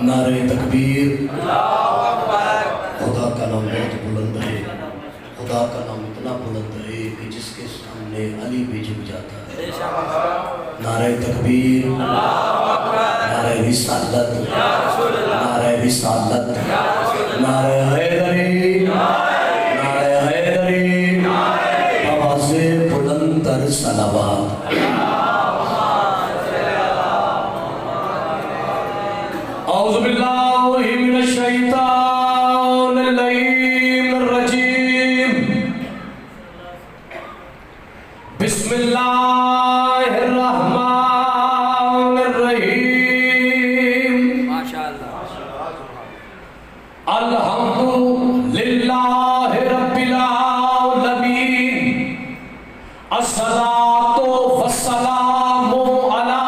نعرہ تکبیر، خدا کا نام بہت بلند ہے، خدا کا نام اتنا بلند ہے کہ جس کے سامنے علی بھی جھک جاتا ہے۔ نعرہ تکبیر، نعرہ رسالت، نعرہ رسالت، نعرہ حیدری، نعرہ حیدری، آواز بلند تر صلوات۔ اعوذ باللہ من الشیطان اللعین الرجیم، بسم اللہ الرحمن الرحیم، الحمدللہ رب العالمین، الصلاة والسلام علی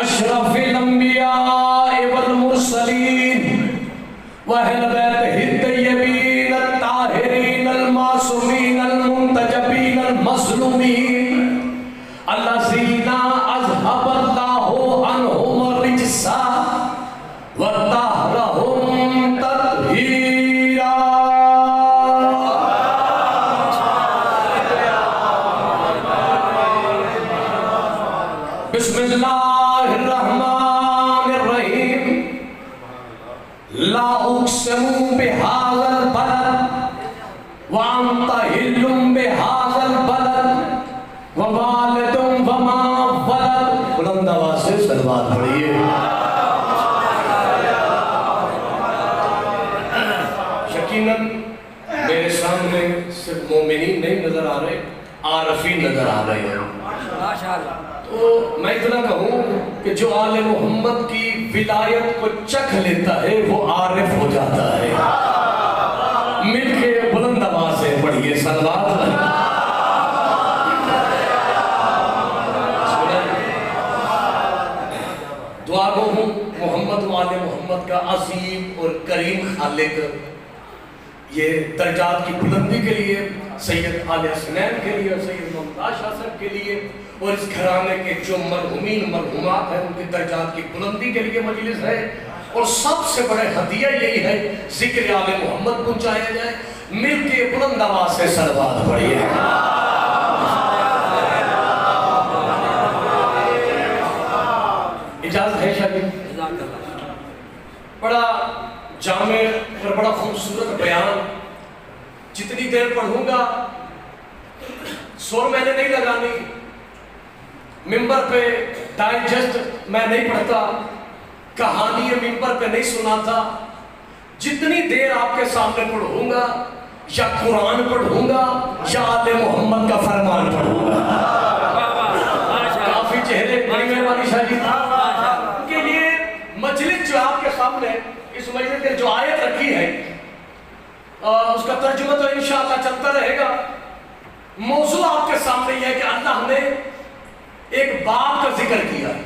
اشرف الانبیاء والمرسلین وأہل بیتہ الطیبین الطاہرین المعصومین المنتجبین المظلومین الذین اذھب اللہ عنہم الرجس وطہرہم تطہیرا۔ بسم اللہ الرحمن الرحیم، لا اقسم بہذا البلد وانت حل بہذا البلد ووالد وما ولد۔ بلند آواز سے صلوات پڑھیے۔ یقیناً میرے سامنے صرف مومنین نہیں نظر آ رہے، عارفین نظر آ رہے ہیں۔ تو میں اتنا کہوں کہ جو آل محمد کی ولایت کو چکھ لیتا ہے وہ عارف ہو جاتا ہے۔ مل کے بلند آواز سے پڑھیے صلوات۔ دعا گو ہوں محمد و آل محمد کا عظیم اور کریم خالق یہ درجات کی بلندی کے لیے، سید آل حسنین کے لیے، سید ممتاز شاہ صاحب کے لیے اور اس گھرانے کے جو مرحومین مرحومات ہیں ان کے درجات کی بلندی کے لیے مجلس ہے، اور سب سے بڑے ہدیہ یہی ہے ذکر آل محمد پہنچایا جائے۔ مل کے بلند آواز سے صلوات پڑھیے۔ اجازت ہے شاہ جی؟ بڑا جامع اور بڑا خوبصورت بیان، جتنی دیر پڑھوں گا سور میں نے نہیں لگانی، ممبر پہ ڈائجسٹ میں نہیں پڑھتا، کہانی ممبر پہ نہیں سناتا۔ جتنی دیر آپ کے سامنے پڑھوں گا یا قرآن پڑھوں گا یا آل محمد کا فرمان پڑھوں گا۔ کافی چہرے بڑی مہربانی شاہ جی کہ یہ مجلس جو آپ کے سامنے اس مجلس نے جو آیت رکھی ہے اس کا ترجمہ تو انشاءاللہ چلتا رہے گا۔ موضوع آپ کے سامنے یہ ہے کہ اللہ نے ایک باپ کا ذکر کیا ہے،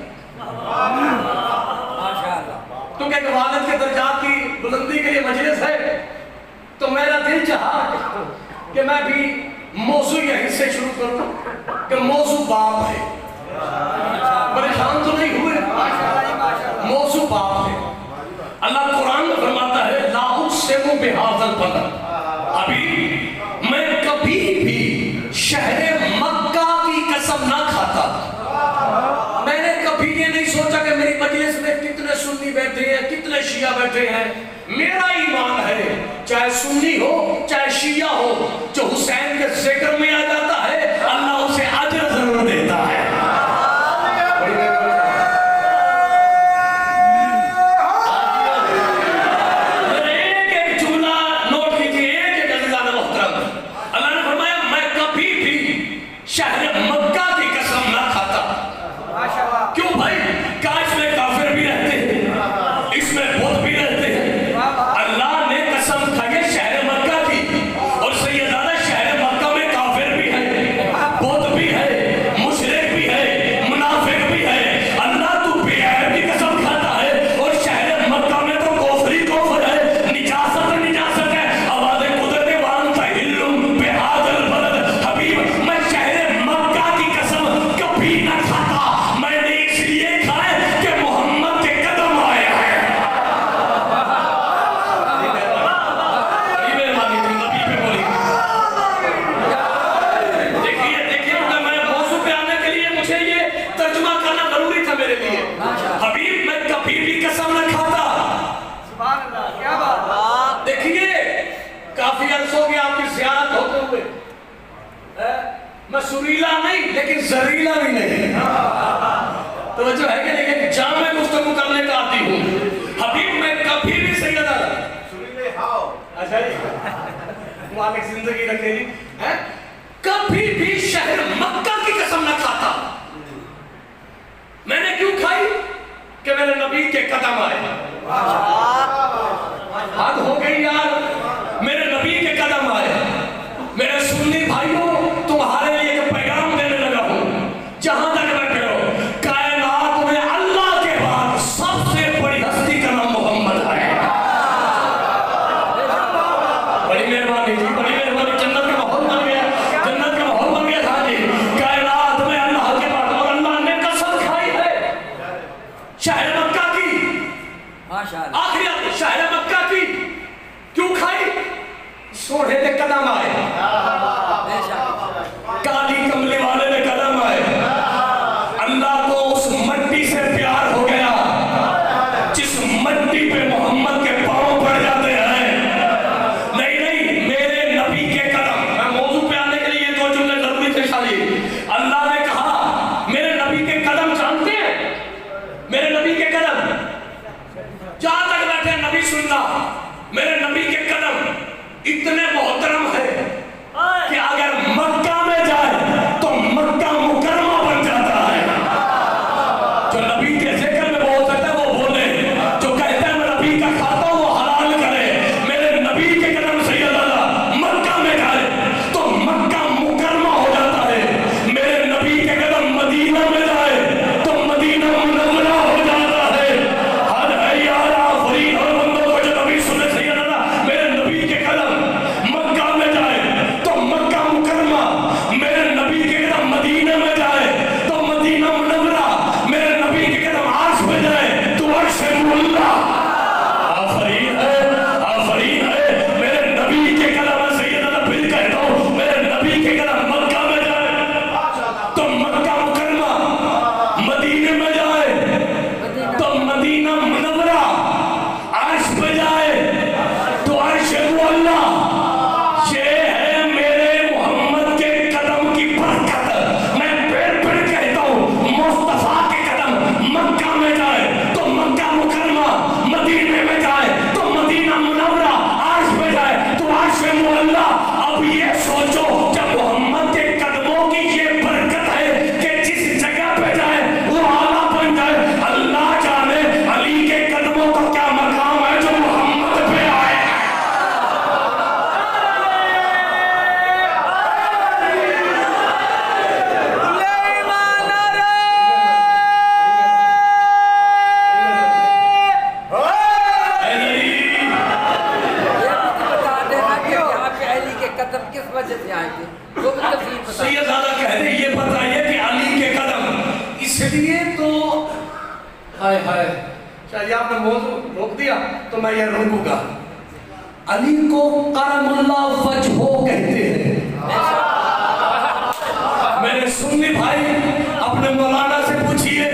کیونکہ ایک والد کے درجات کی بلندی کے لیے مجلس ہے، تو میرا دل چاہا کہ میں بھی موضوع یہیں سے شروع کروں کہ موضوع باپ ہے۔ پریشان تو نہیں ہوئے؟ موضوع باپ ہے۔ اللہ قرآن میں فرماتا ہے لا اقسم بہذا البلد، ابھی میں کبھی بھی شہر مکہ کی قسم نہ کھاتا۔ میں نے کبھی یہ نہیں سوچا کہ میری مجلس میں کتنے سنی بیٹھے ہیں، کتنے شیعہ بیٹھے ہیں۔ میرا ایمان ہے چاہے سنی ہو چاہے شیعہ ہو، جو حسین کے ذکر میں آ جاتا ہے اللہ اسے اجر ضرور دیتا ہے۔ काफी अर्स हो गया आपकी ज़ियारत होते हुए। मैं सुरीला नहीं लेकिन जहरीला भी नहीं। तो जो है कि नहीं, जामे गुफ्तगू करने का आती हूँ। हबीब मैं कभी भी सैयदा सुरीले हाओ, अच्छा जी मालिक जिंदगी रखे जी, कभी भी शहर मक्का की कसम न खाता। मैंने क्यों खाई? कि मेरे नबी के कदम आए। हद हो गई यार, मेरे नबी के कदम आए। मेरे सुन्नी भाइयों, तुम्हारे लिए एक पैगाम देने लगा हूं। जहां तक बैठे हो, कायनात में अल्लाह के बाद सबसे बड़ी हस्ती का नाम मोहम्मद है। बड़ी मेहरबानी जी, बड़ी मेहरबानी। जन्नत का माहौल बन गया, जन्नत का माहौल बन गया था जी। कायनात में अल्लाह के बाद, और अल्लाह ने कसम खाई है शहर मक्का की। माशाअल्लाह, आखिरी शहर मक्का की क्यों खाई? सोढ़े के कदम आए, काली कमली वाले ने कदम आए। अल्लाह को उस मट्टी से प्यार हो गया जिस मट्टी पे मोहम्मद के पांव पड़ जाते हैं। नहीं नहीं, मेरे नबी के कदम। मैं मौजू पे आने के लिए दो जुमले जरूरी थे शादी। अल्लाह ने कहा मेरे नबी के कदम जानते हैं? मेरे नबी के कदम, जहां तक बैठे नबी सुनना, मेरे नबी के कदम इतने मोहतरम है कि अगर मक्का में जाए तो मक्का मुकरमा बन जाता है। जो नबी के जिक्र में बोल सकता है वो बोले, जो कहता है मैं नबी का खाता हूं वो हलाल करे। मेरे नबी के कदम से अल्लाह मक्का में जाए तो मक्का मुकरमा हो जाता है। मेरे नबी के कदम मदीना में जाए तो मदीना मुनव्वरा हो जाता है। हद है यार, आफरीन और बंदों को जो नबी सुने सही अल्लाह, मेरे नबी के कदम मक्का में जाए तो मक्का मुकरमा, मेरे नबी के कदम मदीना में जाए तो मदीना मुनव्वरा, मेरे नबी के कदम अर्श में जाए तो अर्श मुल्ला। आफरीन है, आफरीन है। मेरे नबी के कदम है सैयदना, फिर कहता हूं मेरे नबी के कदम मक्का में जाए तो मक्का मुकरमा, मदीने में जाए तो मदीना मुनव्वरा, अर्श पे जाए तो अर्श मुल्ला। ये है मेरे मोहम्मद के कदम की बरकत। मैं फिर कहता हूँ मुस्तफा के कदम मक्का में जाए तो मक्का मुकरमा, मदीने में जाए तो मदीना मुनव्वरा, अर्श पे जाए तो अर्श मुल्ला। अब ये सोचो जब मोहम्मद के कदमों की ये बरकत है कि जिस जगह पे जाए वो आला बन जाए। अल्लाह जाने अली के कदमों का क्या मकाम है जो मोहम्मद पे आए। कदम किस वजह से आए थे, वो भी तफसील बता। सैयदजादा कहते ये बताइए कि अली के कदम, इसलिए तो हाय हाय, शायद आपने मौजू रोक दिया तो मैं ये रोकूंगा। अली को करमुल्लाह वजहो कहते हैं। मेरे सुन्नी भाई अपने मौलाना से पूछिए,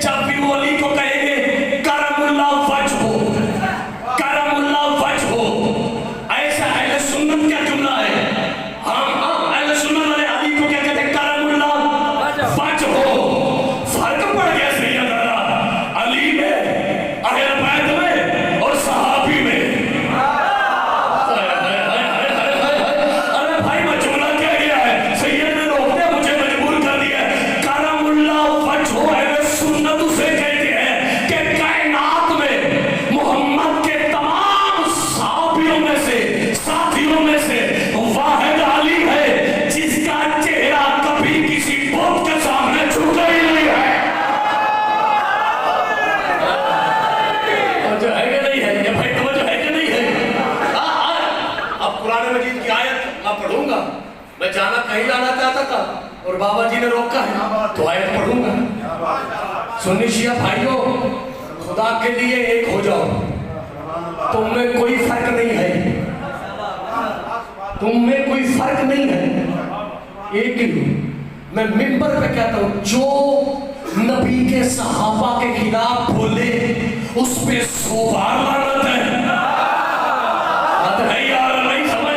जब भी वो अली को कहेंगे करमुल्लाह वजहो, करमुल्लाह वजहो, ऐसा अहले सुन्नत का जुमला है। हाँ हाँ, अहले सुन्नत वाले अली को क्या कहते हैं? करमुल्लाह वजहो। फर्क पड़ गया सैयदना अली में, अहले बैत में और सहाबी में। अरे भाई मैं जुमला क्या गया है, सैयद ने रोक दिया, मुझे मजबूर कर दिया। करमुल्लाह वजहो अहले सुन्नत उसे कहते हैं कि कायनात में मोहम्मद के तमाम सहाबियों में से, साथियों में से वाहिद अली है जिसका चेहरा कभी किसी बुत के सामने झुका ही नहीं है। तो जो है कि नहीं है, ये भाई तो जो है कि नहीं है। अब कुरान मजीद की आयत मैं पढ़ूंगा। मैं जाना कहीं जाना चाहता था और बाबा जी ने रोका है तो आयत पढ़ूंगा। सुन्नी शिया भाइयों, खुदा के लिए एक हो जाओ। तुम में कोई फर्क नहीं है, तुम में कोई फर्क नहीं है, एक ही हूं। मैं मिंबर पे कहता हूं जो नबी के सहाबा के खिलाफ बोले उस पे 100 बार लानत है। यार नहीं समझ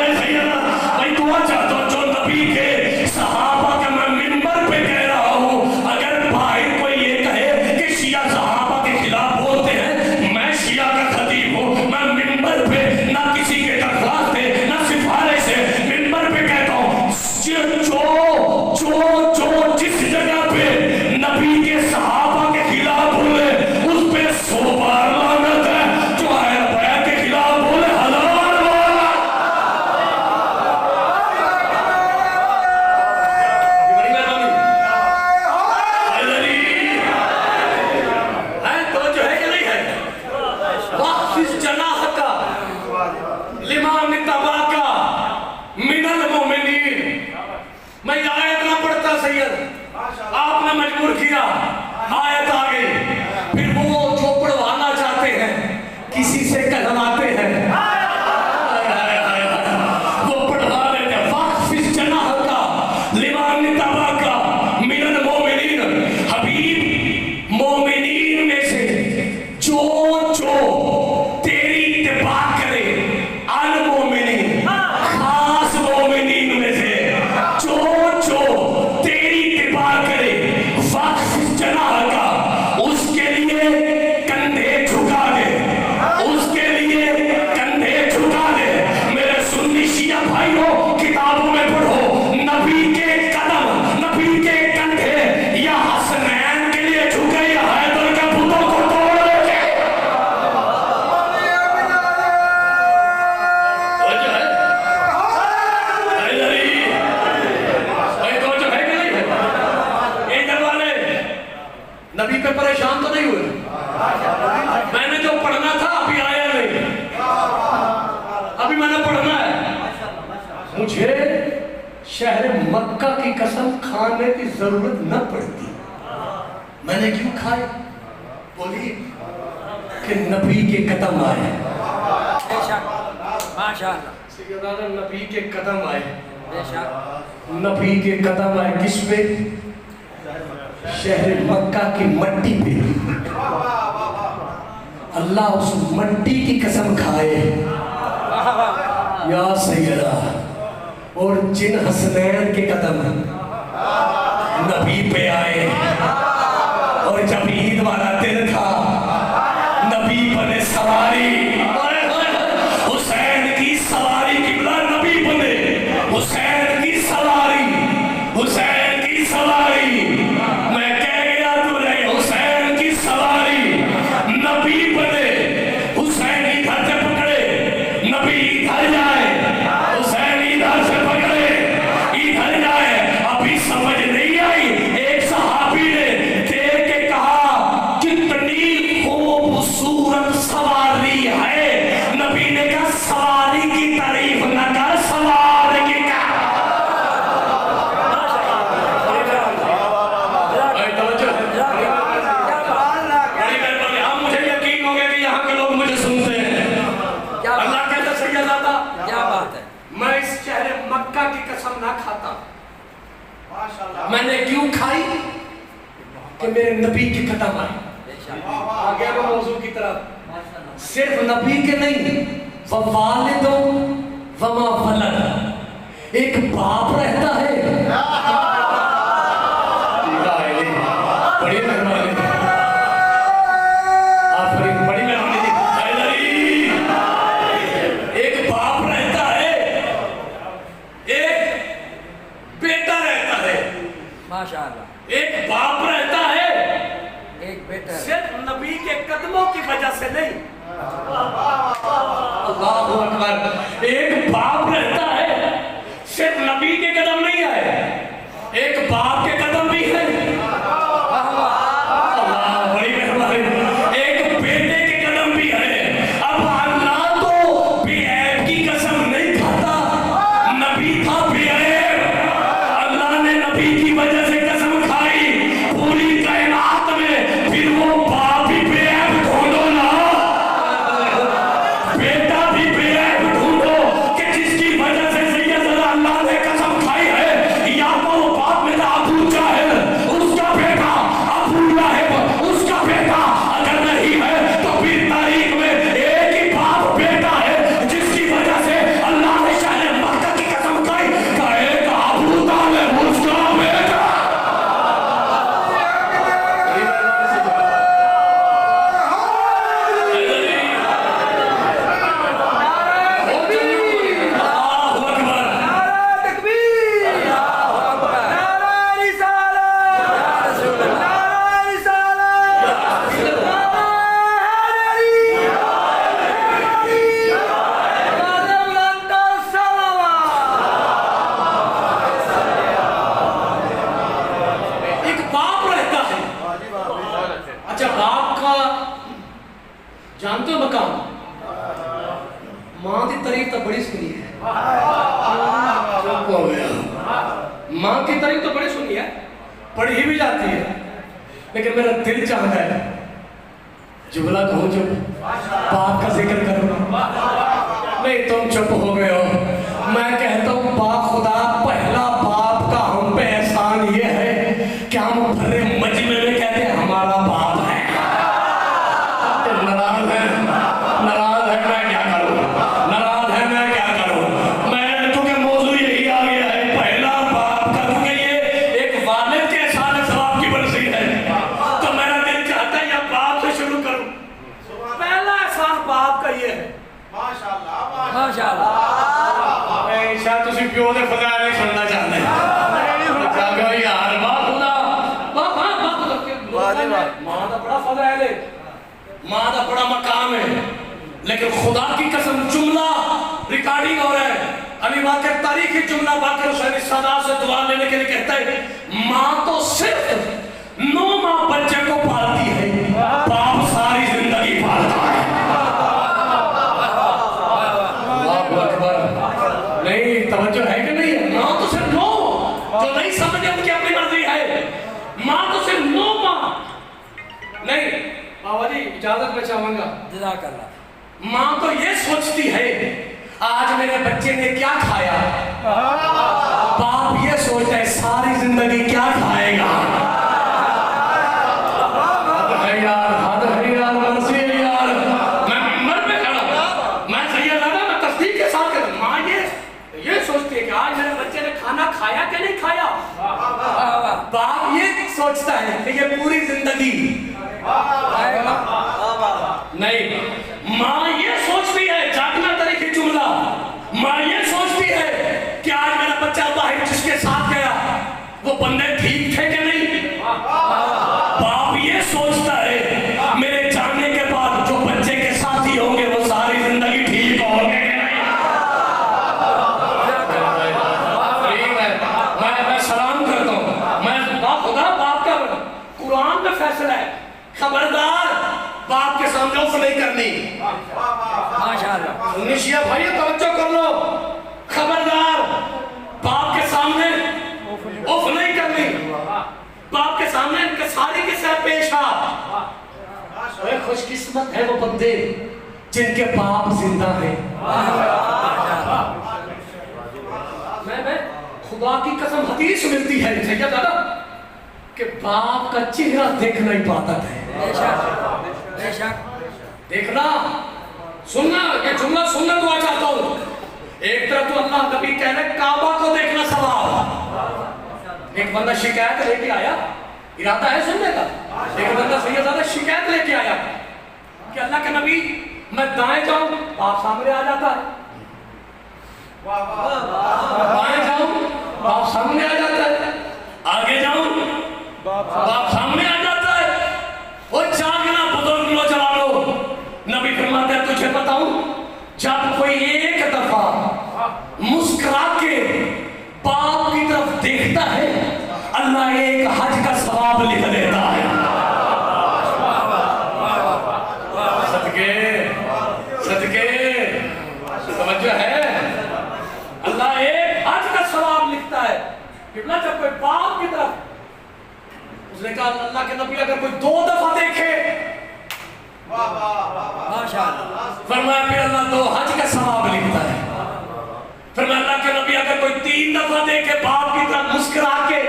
सैयद आपने मजबूर किया, आयत आ गई। फिर वो जो पढ़वाना चाहते हैं किसी से कहलाते हैं, वो पढ़वा देते हैं। वाक़फ़िज़ जनाहका लिमन तबअका मिनल मोमिनीन। हबीब, मोमिनीन में से जो तेरी इत्तिबा करे, अल मोमिनीन, खास मोमिनीन में से जो तेरी इत्तिबा करे, वाक़फ़िज़ जनाहका, उसके लिए कंधे झुका दे, उसके लिए कंधे झुका दे। मेरे सुन्नी शिया भाइयों, किताबों में पढ़ो, नबी के कदम, नबी के कंधे या हसनैन के लिए झुके या हैदर के बुतों को तोड़ देते। नबी पे परेशान तो नहीं हुए? मैंने जो पढ़ना था अभी आया नहीं, अभी मैंने पढ़ना है। मुझे शहर मक्का की कसम खाने की जरूरत न पड़ती। मैंने क्यों खाए? बोली कि नबी के कदम आए। माशाअल्लाह, सैयदाना नबी के कदम आए, बेशक नबी के कदम आए। किस पे? शहर मक्का की मट्टी पे। अल्लाह उस मट्टी की कसम खाए या सैयदा। और जिन हसनैन के कदम नबी पे आए, और जब ईद वाला दिन था, नबी बने सवारी, हुसैन की सवारी, किबला नबी बने, हुसैन की सवारी, हुसैन की सवारी। मैं कह गया तू रहे, हुसैन की सवारी, नबी बने, हुसैन इधर से पकड़े, नबी इधर जाए, हुसैन इधर से पकड़े, इधर जाए। अभी समझ नहीं आई। एक सहाबी ने देख के कहा, कितनी खूबसूरत सवारी है। नबी ने कहा, सवारी की तारीफ न कर, सवार की कर। बड़ी मेहरबानी। अब मुझे यकीन हो गया कि यहाँ के लोग मुझे सुनते हैं। अल्लाह कहता सैयदा, क्या बात है। मैं इस शहर मक्का की कसम ना खाता। मैंने क्यों खाई? कि मेरे नबी के कदम आए। आ गया मैं मौजू की तरफ। सिर्फ नबी के नहीं, ववालिदों वमा वलद। एक बाप रहता है। बड़ी मेहरबानी, आफरीन, बड़ी मेहरबानी। एक बाप रहता है, एक बेटा रहता है। माशाअल्लाह, एक बाप रहता है, एक बेटा। सिर्फ नबी के कदमों की वजह से नहीं। अल्लाहु अकबर। एक बाप रहता है, सिर्फ नबी के कदम नहीं आए, एक बाप के कदम भी है। अल्लाह, बड़ी मेहरबानी। एक बेटे के कदम भी है। अब अल्लाह तो बेऐब की कसम नहीं खाता, नबी था बेऐब। अल्लाह ने नबी की वजह से कसम खाई पूरी कायनात में। फिर वो बाप भी बेऐब ढूंढो ना, बेटा भी बेऐब ढूंढो कि जिसकी वजह से सैयदना अल्लाह ने कसम खाई है। या तो वो बाप में अबू जाहिल, उसका बेटा, अबू लाहब, उसका बेटा। अगर नहीं है तो फिर तारीख में एक ही बाप बेटा है जिसकी वजह से अल्लाह ने शहर मक्का की कसम खाई। एक अबू तालिब, उसका बेटा। एक बाप रहता है। अच्छा, बाप का जानते हो मकाम? मां की तारीफ तो बड़ी सुनी है। चुप हो गया। माँ की तारीफ तो बड़ी सुनी है, पढ़ी भी जाती है, लेकिन मेरा दिल चाहता है जुमला कहूँ जो बाप का जिक्र करूँ। नहीं तुम चुप हो गए हो। मैं कहता हूँ बाप खुदा, पहला बाप का हम पे एहसान ये है कि हम भरे मजमे में कहते हैं हमारा बाप है। नाराज है, नाराज है, मैं क्या करूँ, नाराज है, मैं क्या करूँ। मैं क्योंकि मौजू यही आ गया है पहला बाप का, क्योंकि ये एक वालिद के एहसान सवाब की बरसी है, तो मेरा दिल चाहता है या बाप से शुरू करूँ। पहला एहसान बाप का ये है। माशाअल्लाह शायद तुसी प्यो दे फजाइल नहीं सुनना चाहते। जागो यार, बाप खुदा, बाप हाँ बाप खुदा के माँ दा बड़ा फजाइल है, माँ दा बड़ा मकाम है, लेकिन खुदा की कसम जुमला रिकॉर्डिंग हो रहा है। अली वाक़िअ तारीखी जुमला बाकर हुसैन सादा से दुआ लेने के लिए कहता है माँ तो सिर्फ 9 माह बच्चे को पालती है, बाप सारी जिंदगी पालता है। नहीं तवज्जो है कि नहीं है? माँ तो सिर्फ 9, जो नहीं समझे उनकी अपनी मर्जी है। माँ तो सिर्फ 9 माह नहीं। बाबा जी इजाजत में चाहूंगा। जज़ाकल्लाह। माँ तो ये सोचती है आज मेरे बच्चे ने क्या खाया, बाप ये सोचता है सारी जिंदगी क्या खाएगा। हद है यार, हद है यार, मर्जी है यार। मैं मिंबर पे खड़ा, मैं सैयद आदम, मैं तस्दीक के साथ कहता हूं, माँ ये सोचती है कि आज मेरे बच्चे ने खाना खाया कि नहीं खाया। बाप ये सोचता है कि ये पूरी जिंदगी नहीं। माँ ये सोचती है, जागना तरीके जुमला, माँ ये सोचती है कि आज मेरा बच्चा बाहर जिसके साथ गया वो बंदे ठीक थे कि नहीं। बाप ये सोचता है मेरे जाने के बाद जो बच्चे के साथी होंगे वो सारी जिंदगी ठीक होंगे कि नहीं। मैं सलाम करता हूँ, मैं बाप खुदा, बाप का कुरान में फैसला है, खबरदार बाप के सामने उफ नहीं करनी। माशाअल्लाह। निशिया भाई तवज्जो कर लो, खबरदार बाप के सामने उफ नहीं करनी, बाप के सामने इंकसारी के साथ पेश आ। खुशकिस्मत है वो बंदे जिनके बाप जिंदा हैं। मैं खुदा की कसम हदीस मिलती है सैयद दादा कि बाप का चेहरा देख नहीं पाता है। बेशक देखना, सुनना, ये जुमला सुनना दुआ चाहता हूँ। एक तरफ तो अल्लाह नबी कह रहे काबा को देखना सवाब। एक बंदा शिकायत लेके आया, इरादा है सुनने का, एक बंदा सैयद दादा शिकायत लेके आया कि अल्लाह के नबी मैं दाएं जाऊं बाप सामने आ जाता है, बाएं जाऊं बाप सामने आ जाता है, आगे जाऊं बाप सामने आ जाता है। वो जागना बुजुर्ग नौजवानों, नबी फरमाते हैं तुझे बताऊं, जब कोई एक दफा मुस्कुरा के बाप की तरफ देखता है अल्लाह एक हज का सवाब लिख देता है। सदके सदके समझो है, अल्लाह एक हज का सवाब लिखता है। कितना जब कोई बाप की तरफ, उसने कहा अल्लाह के नबी अगर कोई 2 दफा देखे माशाअल्लाह, फरमाया फिर अल्लाह 2 हज का सवाब लिखता है। फरमाया अल्लाह के नबी अगर कोई 3 दफा देखे बाप की तरफ मुस्कुरा के,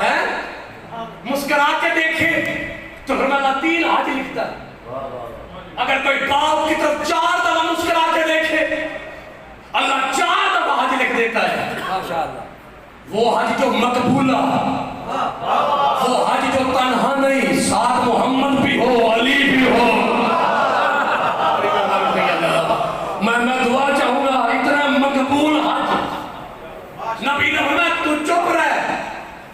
हैं मुस्कुरा के देखे तो फरमाया अल्लाह 3 हज लिखता है। अगर कोई बाप की तरफ 4 दफा मुस्कुरा के देखे अल्लाह 4 दफा हज लिख देता है। माशाअल्लाह। वो हज जो मकबूला, वो हज जो तन्हा नहीं, साथ मोहम्मद भी हो, अली भी हो। मैं दुआ चाहूंगा इतना मकबूल हज। नबी ने फरमाया तू चुप रह,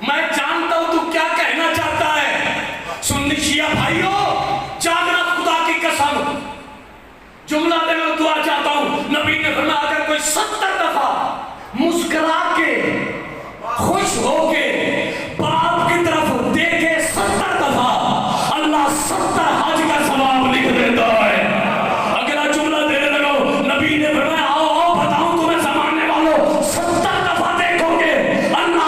मैं जानता हूं तू क्या कहना चाहता है। सुन्नी शिया भाइयों, जागना खुदा की कसम, जुमला दे मैं दुआ चाहता हूं। नबी ने फरमाया अगर कोई 70 दफा मुस्कुरा के खुश होके बाप की तरफ देखे 70 दफा अल्लाह 70 हज का सवाब लिख देता है। अगला जुमला देने लगो, नबी ने फरमाया आओ आओ बताऊं तुम्हें जमाने वालों, 70 दफा देखोगे अल्लाह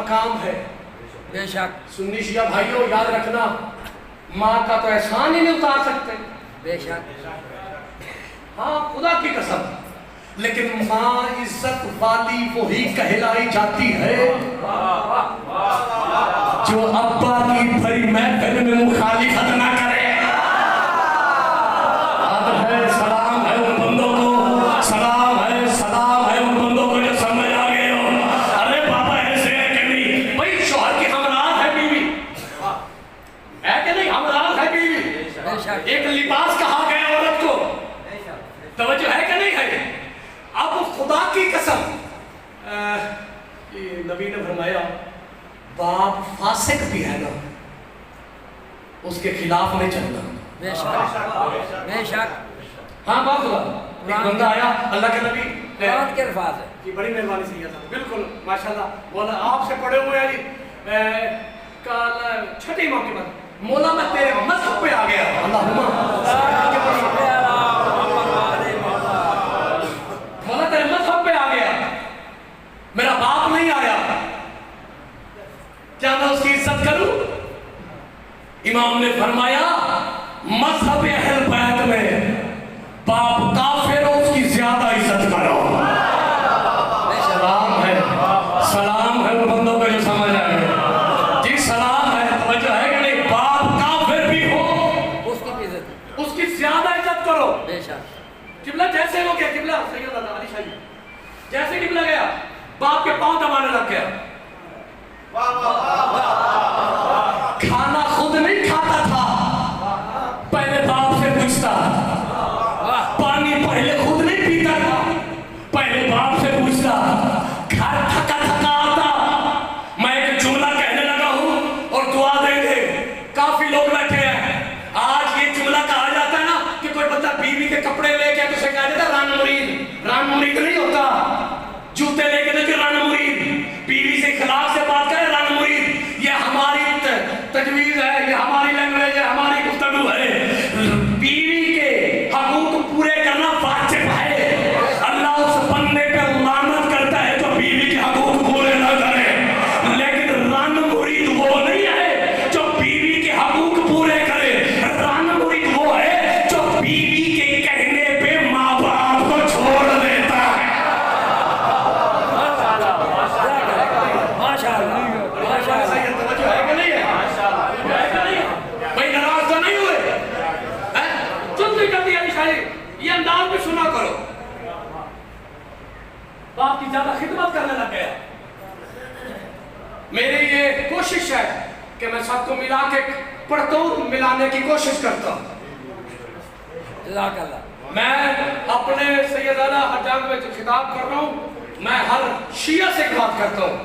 मकाम है। बेशक सुन्नी शिया भाइयों याद रखना, माँ का तो एहसान ही नहीं उतार सकते। बेशक हाँ खुदा की कसम, लेकिन माँ इज्जत वाली वही कहलाई जाती है जो अब्बा की भरी महफिल में मुखालिफत ना करे। सलाम है उन बंदों को, सलाम है उन बंदों को जो समझ आ गए हो। अरे बाबा ऐसे है कि नहीं भाई, शौहर की हमराज है बीवी, है कि नहीं, हमराज है बीवी। बेशक एक लिबास कहा गया औरत को, तवज्जो है कि नहीं है। अब खुदा की कसम, नबी ने फरमाया बाप फासिक भी है ना, उसके खिलाफ नहीं चलना। बेशक बेशक हाँ बाप खुदा, एक बंदा आया अल्लाह के नबी कुरान के अल्फाज है की बड़ी मेहरबानी से था, बिल्कुल माशाल्लाह। बोला आपसे पढ़े हुए हैं जी, कल छठे इमाम के बाद मौला मैं तेरे मज़हब पे आ गया। अल्लाहुम्मा मौला तेरे मज़हब पे आ गया, मेरा बाप नहीं आया, क्या मैं उसकी इज्जत करूं? इमाम ने फरमाया मज़हब अहल बैत में बाप काफिर हो उसकी ज्यादा इज्जत करो। सलाम है उन बंदों को जो समझ आए जी, सलाम है, तवज्जो है कि नहीं। बाप काफिर भी हो उसकी भी इज्जत, उसकी ज्यादा इज्जत करो। बेशक किबला जैसे हो गया, किबला सैयद अली शाही जैसे किबला गया बाप के पांव दबाने लग गया। खाना खुद नहीं खाता था, पहले बाप से पूछता, पानी पहले खुद नहीं पीता था, पहले बाप से पूछता, घर थका थका आता, मैं एक जुमला कहने लगा हूं और दुआ देंगे, काफी लोग बैठे हैं। आज ये जुमला कहा जाता है ना कि कोई बंदा बीवी के कपड़े लेके तो उसे कहा जाता है रान मुरीद। रान मुरीद नहीं होता, जूते लेके देखिए रान मुरीद, बीवी से खिलाफ से बात करे रान मुरीद। ये हमारी तजवीज है, ये हमारी लैंग्वेज है, हमारी गुफ्तगू है। बीवी के हकूक पूरे करना वाजिब है। अल्लाह उस बंदे पे लानत करता है जो बीवी के हकूक पूरे ना करे, लेकिन रान मुरीद वो नहीं है जो बीवी के हकूक पूरे करे। रान मुरीद वो है जो बीवी के कहने पे माँ बाप को छोड़ देता है। ये अंदाज में सुना करो, बाप की ज्यादा खिदमत करने लग गया। मेरी ये कोशिश है कि मैं सबको मिला के पड़तोड़ मिलाने की कोशिश करता हूँ। मैं अपने सैयदाना हजाम में जो खिताब कर रहा हूँ, मैं हर शिया से बात करता हूँ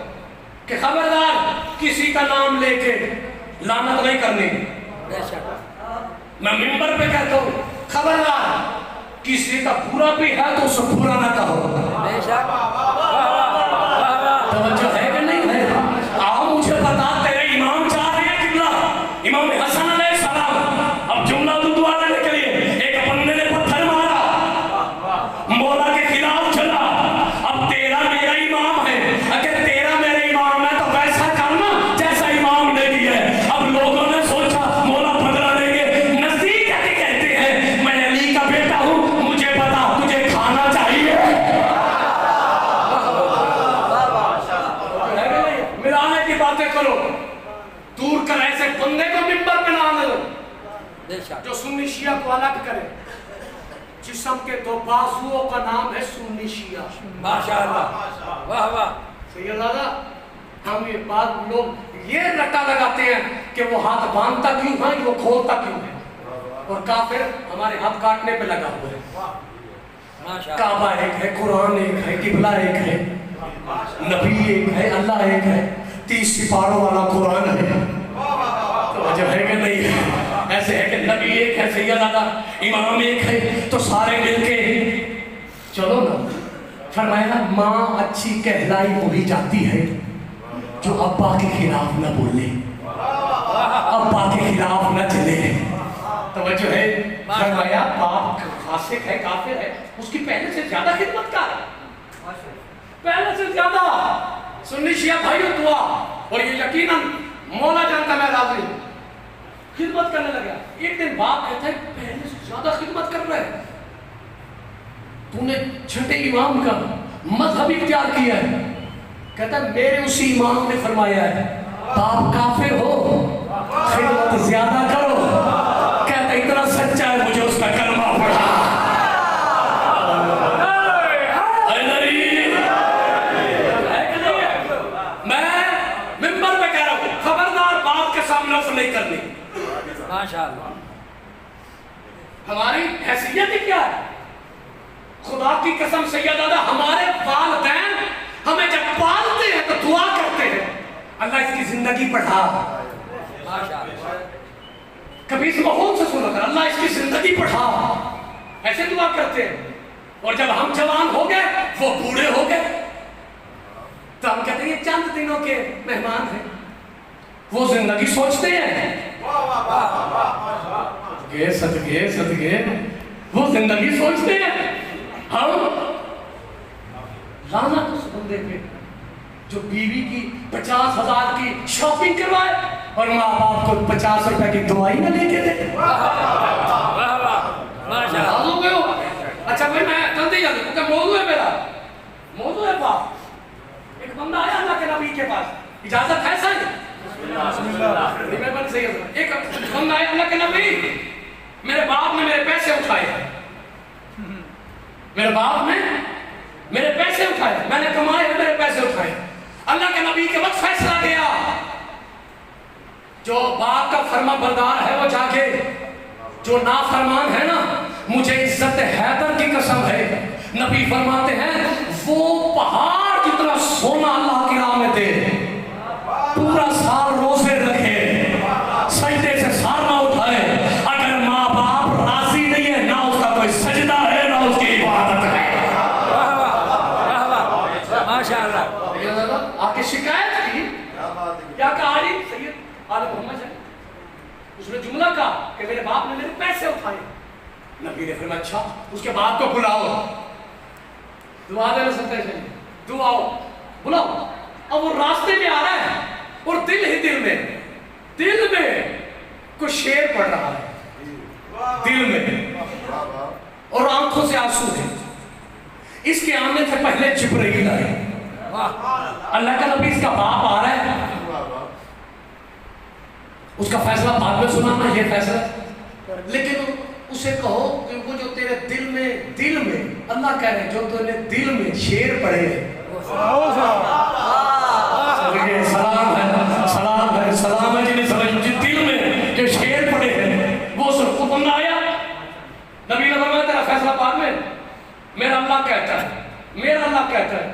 कि खबरदार किसी का नाम लेके लानत नहीं करनी। मैं मिंबर पे कहता हूँ खबरदार किसी का बुरा भी है तो उसे बुरा ना कहो। तवज्जो है कि नहीं है? आओ मुझे बता, तेरे इमाम चाह रहे हैं किबला, इमाम हसन अलैहिस्सलाम। अब जुमला दुआ देने के लिए एक बंदे ने पत्थर मारा, मौला के खिलाफ चला। अब तेरा मेरा इमाम है, अगर तेरा मेरा इमाम है तो वैसा करना जैसा इमाम ने दिया है। अब लोगों ने सोचा मौला बदला लेंगे, नजदीक कहते हैं मैं अली का बेटा हूँ, मुझे पता तुझे खाना चाहिए। मिलाने की बातें करो, दूर कर ऐसे बंदे को मिंबर पे ना आने दो जो सुन्नी शिया को अलग करे। जिस्म के दो बाजुओं का नाम है सुन्नी शिया। माशाअल्लाह, वाह वाह। सैयदादा, हम ये बात लोग ये रट्टा लगाते हैं कि वो हाथ बांधता क्यों है, वो खोलता क्यों है, और काफिर हमारे हाथ काटने पे लगा हुआ है। काबा एक है, कुरान एक है, किबला एक है, नबी एक है, अल्लाह एक है, 30 सिपारों वाला कुरान है। तो जब है कि नहीं है, ऐसे है कि नबी एक है, सैयदादा इमाम एक है, तो सारे मिलके चलो ना। फरमाया माँ अच्छी कहलाई वही जाती है जो अब्बा के खिलाफ न बोले, अब्बा के खिलाफ न चले। तवज्जो है? फरमाया बाप फासिक है, काफिर है, उसकी पहले से ज्यादा खिदमत कर, पहले से ज्यादा। सुन्नी शिया भाइयों दुआ और ये यकीनन मौला जानता मैं राजी हूँ। खिदमत करने लगा। एक दिन बाप कहता है पहले से ज्यादा खिदमत कर रहे हैं, तूने छठे इमाम का मजहब इख्तियार किया है। कहता है मेरे उसी इमाम ने फरमाया है बाप काफिर हो खिदमत ज्यादा करो। कहता इतना सच्चा है मुझे उसका कलमा पड़ा। नहीं करनी। माशाअल्लाह। हमारी हैसियत क्या है? खुदा की कसम सैयद हमारे वालिदैन हमें जब पालते हैं तो दुआ करते हैं अल्लाह इसकी जिंदगी बढ़ा। माशाअल्लाह। कभी इस माहौल से सुना था अल्लाह इसकी जिंदगी बढ़ा, ऐसे दुआ करते हैं। और जब हम जवान हो गए वो बूढ़े हो गए तो हम कहते हैं ये चंद दिनों के मेहमान हैं। वो जिंदगी सोचते हैं सदके सदके वो जिंदगी सोचते हैं। हम लाना तो बंदे पे जो बीवी की 50,000 की शॉपिंग करवाए और माँ बाप को 50 रुपए की दवाई न लेके दे। अच्छा भाई मैं जल्दी जल्दी मौजू है मेरा मौजू है बाप। एक बंदा आया अल्लाह के नबी के पास, इजाजत है सर? एक बंदा आया अल्लाह के नबी, मेरे बाप ने मेरे पैसे उठाए, मेरे बाप ने मेरे पैसे उठाए, मैंने कमाए मेरे पैसे उठाए। अल्लाह के नबी के वक्त फैसला गया जो बाप का फर्मा बरदार है वो जाके, जो नाफरमान है ना मुझे इज्जत हैदर की कसम है नबी फरमाते हैं वो पहाड़ जितना सोना अल्लाह की राह में दे, पूरा साल रोजे रखे, सजदे से सार ना उठाए, अगर माँ बाप राजी नहीं है ना उसका कोई सजदा है ना उसकी इबादत है। माशाअल्लाह। आके शिकायत की, क्या कहा जी सैयद आले मोहम्मद है, उसने जुमला कहा कि मेरे बाप ने मेरे पैसे उठाए। नबी ने फिर अच्छा उसके बाप को बुलाओ, दुआ देना सकते हैं, दुआओ बुलाओ। अब वो रास्ते में आ रहा है और दिल ही दिल में कुछ शेर पड़ रहा है दिल में और आंखों से आंसू है। इसके आने से पहले जिब्रील आए, अल्लाह का नबी इसका बाप आ रहा है, उसका फैसला बाद में सुनाना ये फैसला, लेकिन उसे कहो कि वो जो तेरे दिल में अल्लाह कह रहे जो तूने दिल में शेर पड़े सलाम है जिन्हें समझ दिल में जो शेर पड़े हैं वो सबको बंदा आया। नबी ने फरमाया तेरा फैसला बाद में, मेरा अल्लाह कहता है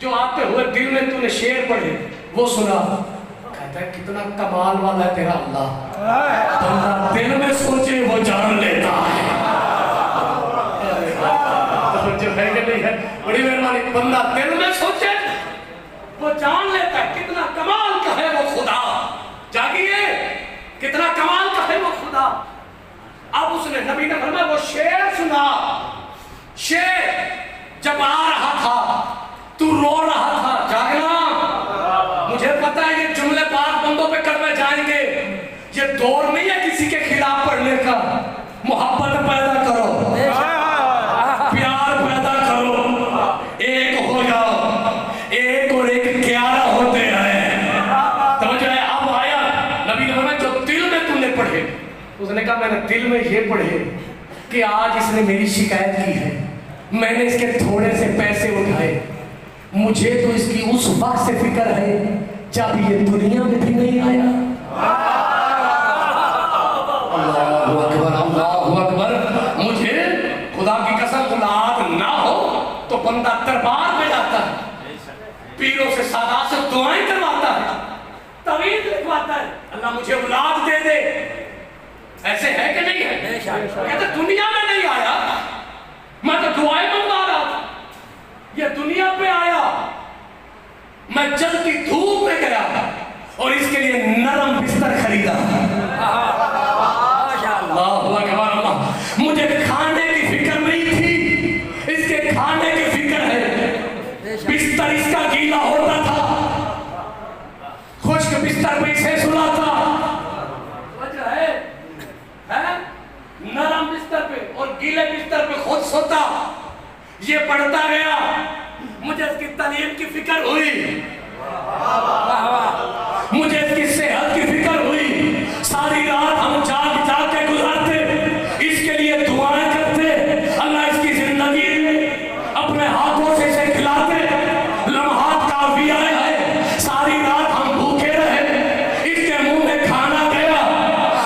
जो आते हुए दिल में तूने शेर पड़े वो सुना। कहता है कितना कमाल वाला है तेरा अल्लाह, बंदा दिल में सोचे वो जान लेता है। जो है कि नहीं है, बड़ी मेहरबानी, बंदा दिल में सोचे वो जान लेता है। कितना कमाल का है वो खुदा, जागिए कितना कमाल का है वो खुदा। अब उसने नबी ने फरमाया वो शेर सुना, शेर जब आ रहा था तू रो रहा था, जागना। मुझे पता है ये जुमले पाक बंदों पे करवे जाएंगे, ये दौर नहीं है किसी के खिलाफ पढ़ने का। मोहब्बत पैदा करो, प्यार पैदा करो, एक हो जाओ, एक और एक 11 होते हैं। समझ रहे? अब आया नबी ने फरमाया जो दिल में तुमने पढ़े, उसने कहा मैंने दिल में ये पढ़े कि आज इसने मेरी शिकायत की है, मैंने इसके थोड़े से पैसे उठाए, मुझे तो इसकी उस वक्त से फिक्र है जब ये दुनिया में भी नहीं आया। अल्लाहु अकबर, अल्लाहु अकबर। मुझे खुदा की कसम औलाद ना हो तो बंदा दरबार में जाता है, पीरों से सादा से दुआएं करवाता है, तवीज़ लिखवाता है, अल्लाह मुझे औलाद दे दे। ऐसे है कि नहीं है? कहते दुनिया में नहीं आया, मैं तो दुआएं मंगवा रहा था, ये दुनिया पे आया, मैं जलती धूप में गया और इसके लिए नरम बिस्तर खरीदा। मुझे खाने की फिक्र नहीं थी, इसके खाने की फिक्र है। बिस्तर इसका गीला होता था, खुश یہ پڑھتا گیا, مجھے اس کی تعلیم کی فکر ہوئی, مجھے اس کی صحت کی فکر ہوئی. ساری رات ہم جاگ جاگ کے گزارتے, اس کے لیے دعائیں کرتے, اللہ اس کی زندگی میں اپنے ہاتھوں سے اسے کھلاتے. لمحات کافی آئے ہیں, ساری رات ہم بھوکے رہے, اس کے منہ میں کھانا گیا.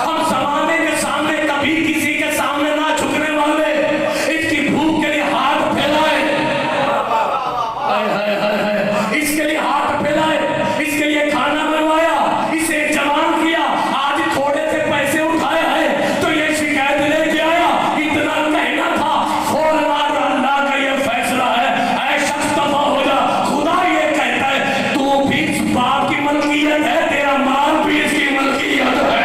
ہم زمانے کے سامنے کبھی کسی کے سامنے نہ جھکنے والے, اس کی بھوک کے لیے ہاتھ پھیلائے, اس کے لیے ہاتھ پھیلائے, اس کے لیے کھانا بنوایا, اسے جوان کیا. آج تھوڑے سے پیسے اٹھائے ہیں تو یہ شکایت لے کے آیا, اتنا کہنا تھا فوراً اللہ کا یہ فیصلہ ہے, اے شخص دفع ہو جا. خدا یہ کہتا ہے تو بھی اس باپ کی ملکیت ہے, تیرا مال بھی اس کی ملکیت ہے.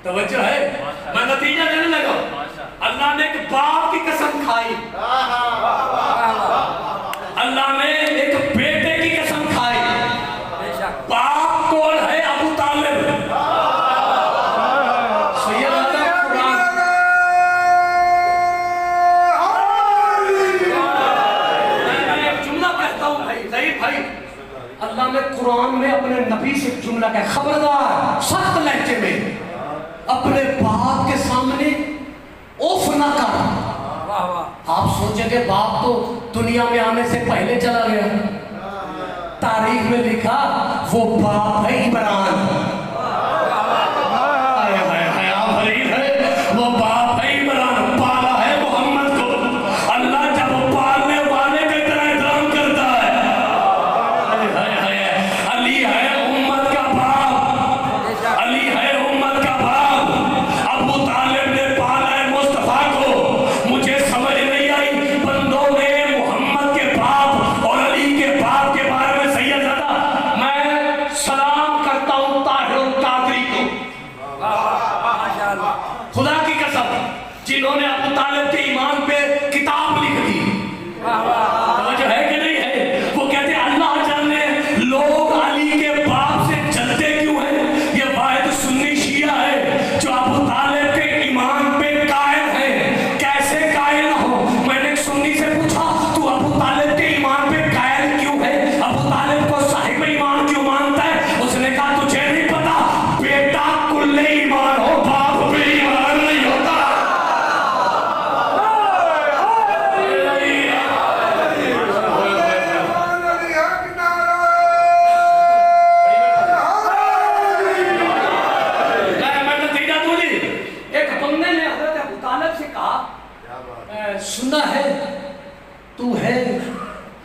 توجہ ہے, میں نتیجہ دینے لگا. اللہ نے ایک باپ کی قسم کھائی, اللہ نے ایک بیٹے کی قسم کھائی. باپ کون ہے؟ ابو طالب. سیدنا قرآن, میں ایک جملہ کہتا ہوں بھائی, ضعیف بھائی, اللہ نے قرآن میں اپنے نبی سے جملہ کہا, خبردار سخت لہجے میں اپنے باپ کے سامنے اوف نہ کر. آپ سوچیں کہ باپ تو دنیا میں آنے سے پہلے چلا گیا, تاریخ میں لکھا وہ باپ ہے عمران. وہ باپ ہے عمران, پالا ہے محمد کو. اللہ جب پالنے والے کا اتنا احترام کرتا ہے. علی ہے امت کا باپ, علی ہے امت کا باپ. ابو طالب نے پالا ہے مصطفیٰ کو. مجھے سمجھ نہیں آئی بندوں نے محمد کے باپ اور علی کے باپ کے بارے میں سید زدہ. میں سلام کرتا ہوں طاہر القادری کو, خدا کی قسم, جنہوں نے ابو طالب کے ایمان پہ کتاب لکھ دی. توجہ ہے کہ نہیں ہے؟ وہ کہتے ہیں اللہ جانے لوگ علی کے باپ سے جلتے کیوں ہیں. یہ واحد سنی شیعہ ہے جو ابو طالب کے ایمان پہ قائل ہے. کیسے قائل نہ ہو؟ میں نے ایک سنی سے پوچھا تو ابو طالب کے ایمان پہ قائل کیوں ہے, ابو طالب کو صاحب ایمان کیوں مانتا ہے؟ اس نے کہا تجھے نہیں پتا, بیٹا کل ایمان ہو, باپ بے ایمان نہیں ہوتا. میں نتیجہ دوں جی, ایک بندے نے حضرت ابو طالب سے کہا سنا ہے تو ہے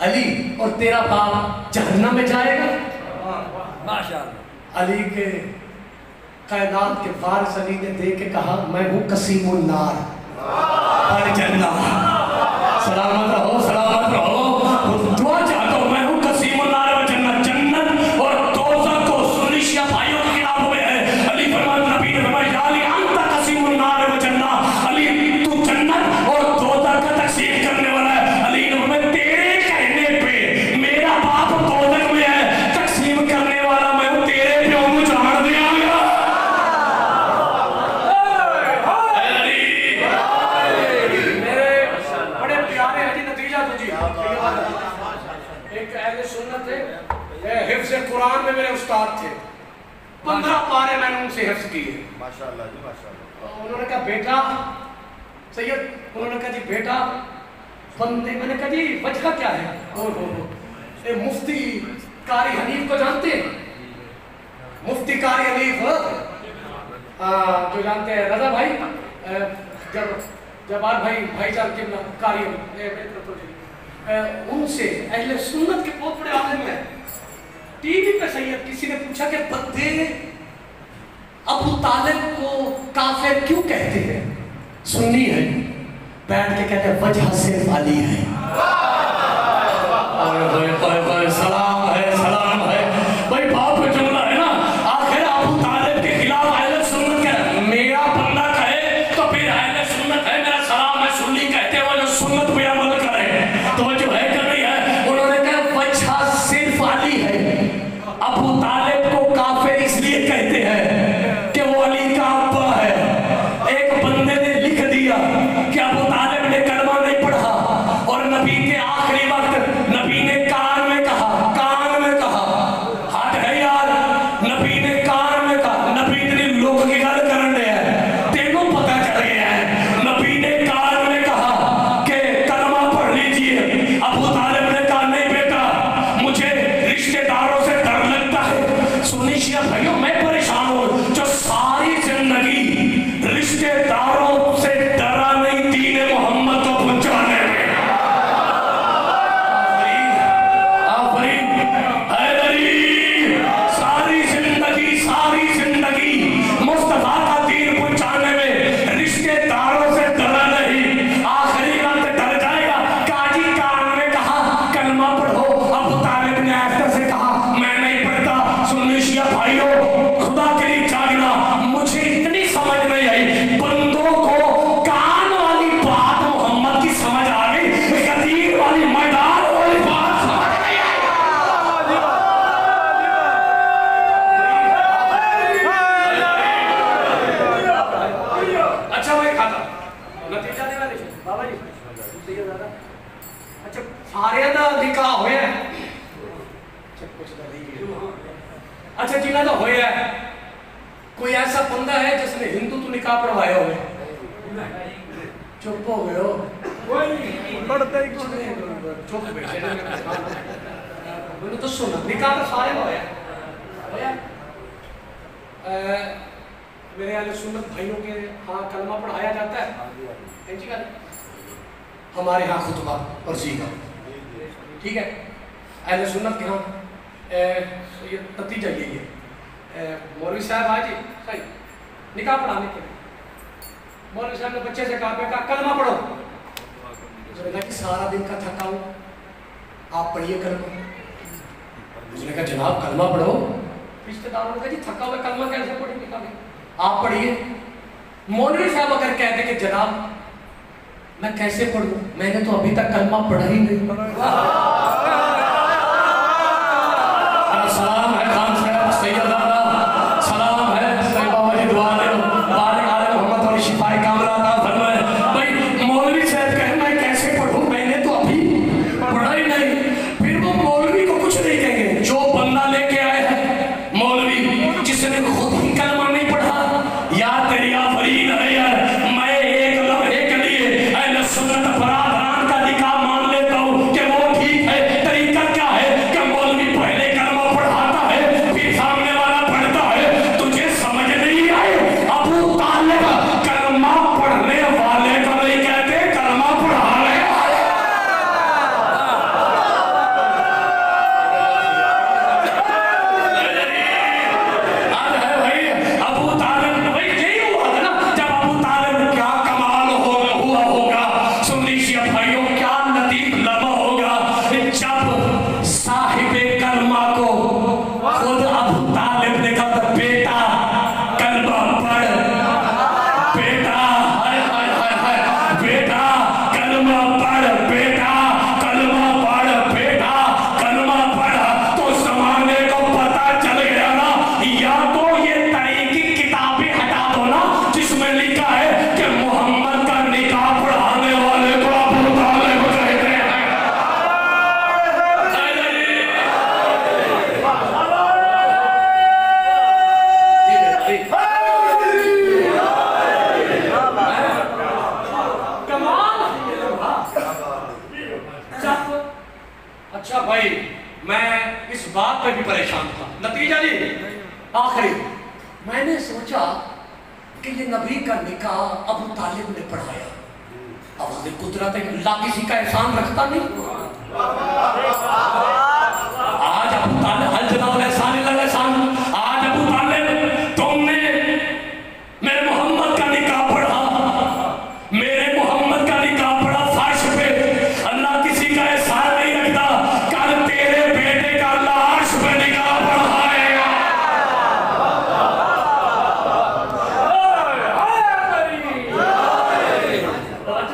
علی اور تیرا باپ جہنم میں جائے گا. ماشاءاللہ. علی کے کائنات کے وارث علی نے دے کے کہا میں ہوں قسیم النار الجنہ. سلامت رہو, سلامت رہو, دعا چاہتا ہوں, میں ہوں قسیم النار والجنہ. جنت اور دوزخ کو سنی شیعہ بھائیوں کی کتابوں میں ہے. علی فرمایا, نبی نے فرمایا یا علی انت قسیم النار والجنہ, علی تو جنت اور دوزخ کا تقسیم کرنے والا ہے. علی نے فرمایا تیرے کہنے پہ میرا باپ دوزخ میں ہے, تقسیم کرنے والا میں ہوں, تیرے پہ ہوں جھاڑ دیا گیا. بڑے پیارے ہیں جی, نتیجہ تو جی ایک اہل سنت تھے, حفظ قرآن میں میرے استاد تھے, 15 پارے میں نے ان سے حفظ کیے. ماشاءاللہ جی, ماشاءاللہ. انہوں نے کہا بیٹا سید, انہوں نے کہا جی بیٹا بندے, میں نے کہا جی وجہ کیا ہے؟ مفتی قاری حنیف کو جانتے ہیں؟ مفتی قاری حنیف جو جانتے ہیں رضا بھائی, جبار بھائی جان کے قاری, ان سے اہل سنت کے بہت بڑے عالم ہیں. ٹی وی پہ سید کسی نے پوچھا کہ بندے ابو طالب کو کافر کیوں کہتے ہیں؟ سنی ہے, بیٹھ کے کہتے ہیں وجہ صرف علی ہے. سلام ہے, سلام ہے بھائی, باپ کا جملہ ہے نا. آخر ابو طالب کے خلاف اہل سنت کا میرا بندہ کہے تو پھر اہل سنت ہے, میرا سلام ہے. سنی کہتے ہیں وہ جو سنت پہ عمل کرے. تو وہ جو ہے کہ نہیں ہے, انہوں نے کہا وجہ صرف علی ہے. ابو طالب کو کافر اس لیے सुन्नी शिया भाइयों मैं परेशान हूं जो सारी जिंदगी रिश्ते दारों से डरा नहीं दीन मोहम्मद को पहुंचाने में। सारी जिंदगी मुस्तफा का दीन पहुंचाने में रिश्तेदारों से डरा नहीं, आखिरी वक्त डर जाएगा। काजी कान ने कहा कलमा पढ़ो, अबू तालिब ने ऐसा से कहा मैं नहीं पढ़ता। सुन्नी शिया भाइयों खुदा के लिए जागना, मुझे इतनी समझ नहीं आई, बंदों को कान वाली बात मोहम्मद की समझ आ गई, गदीर वाली मैदान वाली बात समझ नहीं आई। अच्छा मैं खाता नतीजा देना देखो बाबा जी सही है दादा। अच्छा सारे दा निकाह होया अच्छा जिन्ना दा होया कोई ऐसा बंदा है जिसने हिंदू तो निकाह पढ़वाया हो? चुप हो गए हो पढ़ते ही चुप बैठे मैंने तो सुना निकाह तो सारे होया मेरे अहले सुन्नत भाइयों के हाँ कलमा पढ़ाया जाता है हमारे यहाँ खुतबा और सीखा ठीक है। अहले सुन्नत के यहाँ ये नतीजा यही है। मौलवी साहब आज ही सही निकाह पढ़ाने के लिए मौलवी साहब ने बच्चे से कहा कलमा पढ़ो, उसने कहा कि सारा दिन का थका हूँ आप पढ़िए कलमा। उसने कहा जनाब कलमा पढ़ो। रिश्तेदारों ने कहा जी थका हुआ कलमा कैसे पढ़े निकाह आप पढ़िए। मौलवी साहब अगर कहते कि जनाब मैं कैसे पढ़ूं, मैंने तो अभी तक कलमा पढ़ा ही नहीं। सलाम है खान साहब सैयद सलाम है बाबा जी दुआ दे बारिक आले मोहम्मद और शिफाए कामला अता फरमाए। भाई मौलवी साहब कहे मैं कैसे पढ़ूं, मैंने तो अभी पढ़ा ही नहीं। फिर वो मौलवी को कुछ नहीं कहेंगे, जो बंदा लेके आए हैं मौलवी जिसने खुद ही कलमा नहीं पढ़ा यार तेरी आफरीन है यार। मैं एक लम्हे के लिए अहले सुन्नत बरादरान का निकाह मान लेता हूँ कि वो ठीक है। तरीका क्या है कि मौलवी पहले कलमा पढ़ाता है फिर सामने वाला पढ़ता है। तुझे समझ नहीं आए अबू तालिब कलमा पढ़ने वाले को नहीं कहते कलमा पढ़ाने वाले। आज है भाई अबू तालिब पे भी परेशान था। नतीजा जी आखिरी मैंने सोचा कि ये नबी का निकाह अबू तालिब ने पढ़ाया। अब कुदरत अल्लाह किसी का एहसान रखता नहीं। आज अबू तालिब हल जनाब एहसान आज अबू तालिब तुमने मेरे मोहम्मद का निकाह पढ़ा, मेरे मोहम्मद का निकाह पढ़ा फर्श पे। अल्लाह किसी का एहसान नहीं रखता। कल तेरे बेटे का अल्लाह अर्श पे निकाह पढ़ाएगा।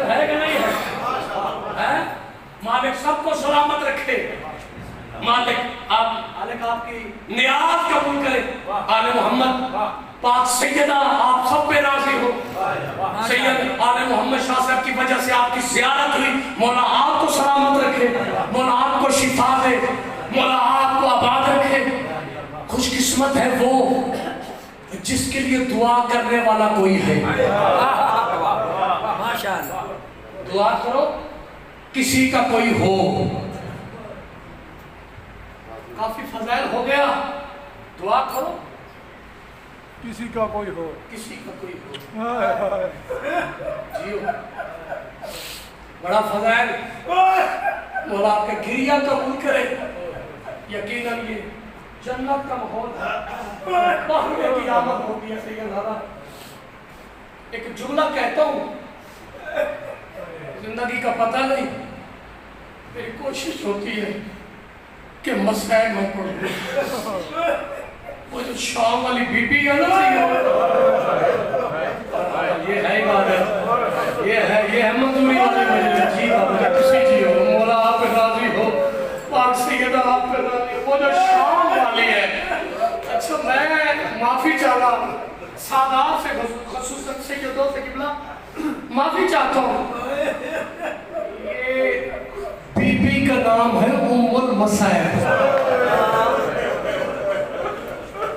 है कि नहीं है? मालिक सबको सलामत रखे। मालिक आपकी नियाज कबूल करे। आले मोहम्मद पाक सैयदा आप सब पे राजी हो। सैयद आले मोहम्मद शाह साहब की वजह से आपकी ज़ियारत हुई। मौला आपको सलामत रखे, मौला आपको शिफा दे, मौला आपको आबाद रखे। खुशकिस्मत है वो जिसके लिए दुआ करने वाला कोई है। माशाअल्लाह दुआ करो किसी का कोई हो। काफी फजाइल हो गया دعا کرو کسی کا کوئی ہو کسی کا کوئی ہو ہائے ہائے جیو بڑا فضائل مولا آپ کے گریہ قبول کرے یقیناً یہ جنت کا ماحول ہے باہر کی آمد ہوتی ہے سید دادا ایک جملہ کہتا ہوں زندگی کا پتہ نہیں میری کوشش ہوتی ہے کہ مسائل میں پڑھوں وہ جو شام والی بی بی ہے نا یہ ہے عبادت یہ ہے مزدوری والی مجلس جی بابا کسی جی ہو مولا آپ پہ راضی ہو پاک سیدہ آپ پہ راضی ہو وہ جو شام والی ہے اچھا میں معافی چاہتا ہوں سادات سے خصوصاً سیدوں سے قبلہ معافی چاہتا ہوں یہ بی بی کا نام ہے ام المصائب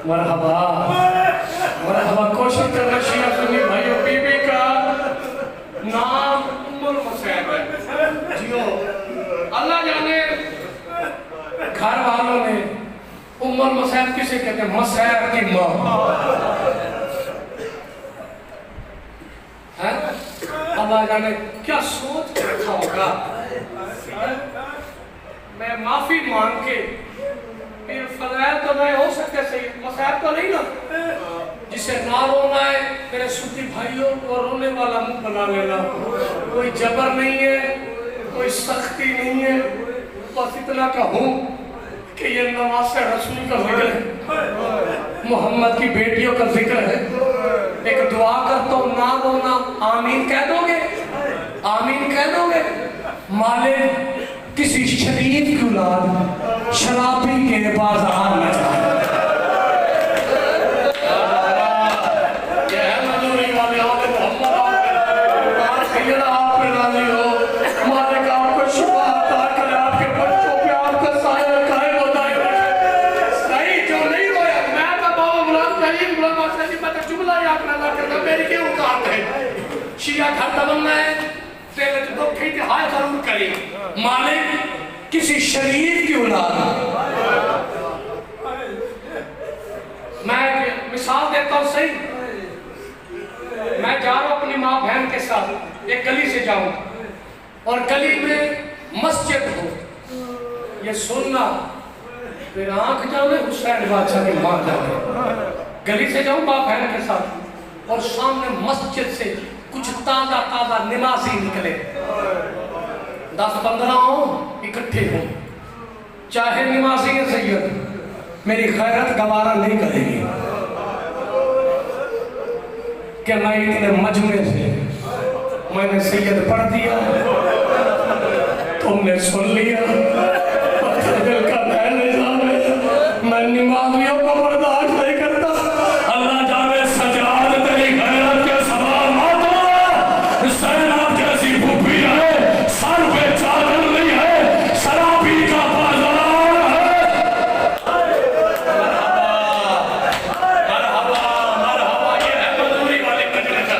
مرحبا مرحبا کوشش کرنا شیعہ سنی بھائیو بی بی کا نام ام المصائب ہے جیو اللہ جانے گھر والوں نے ام المصائب کسے کہتے ہیں مصائب کی ماں اللہ جانے کیا سوچ رکھا ہوگا میں معافی مانگ کے پھر فضائل تو نہیں ہو سکتے صحیح مصائب تو نہیں نا جسے نہ رونا ہے میرے سنی بھائیوں کو رونے والا منہ بنا لینا کوئی جبر نہیں ہے کوئی سختی نہیں ہے بس اتنا کہوں کہ یہ نواز رسول کا ذکر ہے محمد کی بیٹیوں کا ذکر ہے ایک دعا کرتا ہوں نہ رونا آمین کہہ دو گے آمین کہہ دو گے مالک کسی شریف کی اولاد شرابی کے بازار میں جائے یہ ہے مدوری والے آلے محمد آپ سیدہ آپ پہ راضی ہو مالک آپ کو شفا عطا کرے آپ کے بچوں پہ آپ کا سایہ قائم ہوتا ہے صحیح جو نہیں ہویا میں تو بابا مراد کہیں مراد بادشاہ جی میں تو جملہ یاد نہ کرتا میری کیوں اوقات ہے شیعہ گھر تمنا ہے تیرے جو دو کہیں ہائے ضرور کریں مالک کسی شریف کی اولاد میں مثال دیتا ہوں صحیح میں جا رہا ہوں اپنی ماں بہن کے ساتھ ایک گلی سے جاؤں اور گلی میں مسجد ہو یہ سننا پھر آنکھ جانے حسین بادشاہ کی ماں جانے گلی سے جاؤں ماں بہن کے ساتھ اور سامنے مسجد سے کچھ تازہ نمازی نکلے 10-15 ہوں اکٹھے ہوں چاہے نمازی ہے سید میری خیرت گوارا نہیں کرے گی کہ میں اتنے مجمع سے میں نے سید پڑھ دیا تم نے سن لیا دل کا بہن نظام ہے میں نمازیوں کو برداشت نہیں کرتا اللہ جانے سجاد تیری غیرت کے سوال ماتو سیناب جیسی بھوپی ہے سر پہ چادر نہیں ہے شرابی کا بازار ہے مرحبا یہ ہے مزدوری والے مجلس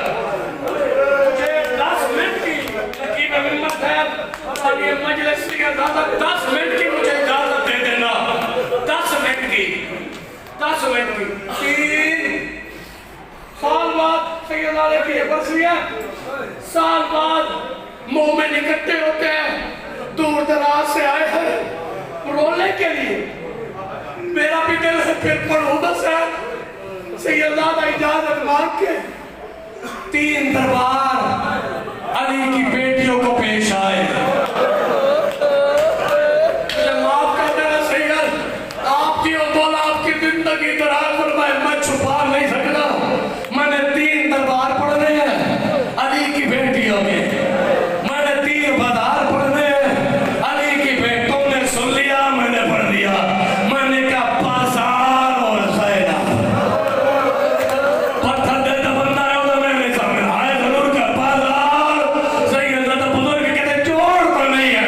مجھے 10 منٹ کی تقریب امت ہے اور یہ مجلس سے زیادہ 10 منٹ کی مجھے اجازت دے دینا 10 منٹ کی 3 سال بعد سید علیہ کی یہ برسی ہے سال بعد مومن اکٹھے ہوتے ہیں دور دراز سے آئے ہیں رونے کے لیے میرا بھی دل ہے پھر پڑھو بس ہے سید دادا اجازت مانگ کے 3 دربار علی کی بیٹیوں کو پیش آئے مجھے معاف کر دینا سید آپ کی اور مولا آپ کی زندگی دراز فرمائے میں چھپا نہیں سکتا میں نے 3 دربار پڑھنے ہیں علی کی بیٹیوں کے میں نے 3 بازار پڑھنے ہیں علی کی بیٹوں نے سن لیا میں نے پڑھ دیا میں نے کہا بازار اور زینب پتھر دل دا بندہ ہے انہوں میں سامنے آئے ضرور کا بازار سید زیادہ بزرگ کہتے جوڑ تو نہیں ہے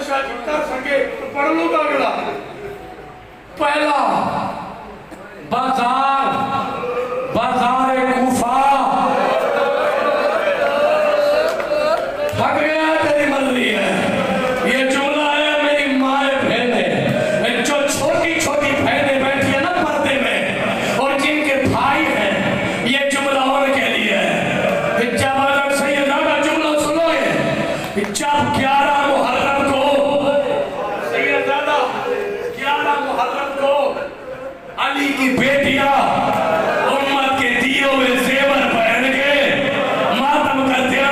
शाह जी कर सके तो पढ़ लूंगा अगला। पहला बाजार कूफा थक गया तेरी मर्जी है। ये जुमला है मेरी माए बहने, जो छोटी छोटी बहनें बैठी है ना पर्दे में और जिनके भाई हैं, ये जुमला उनके लिए है। जब अगर सैयदा का जुमला सुनो, जब 11 मुहर्रम को सैयदा 11 मुहर्रम को अली की बेटियां उम्मत के दिए हुए जेवर पहन के मातम करते हैं।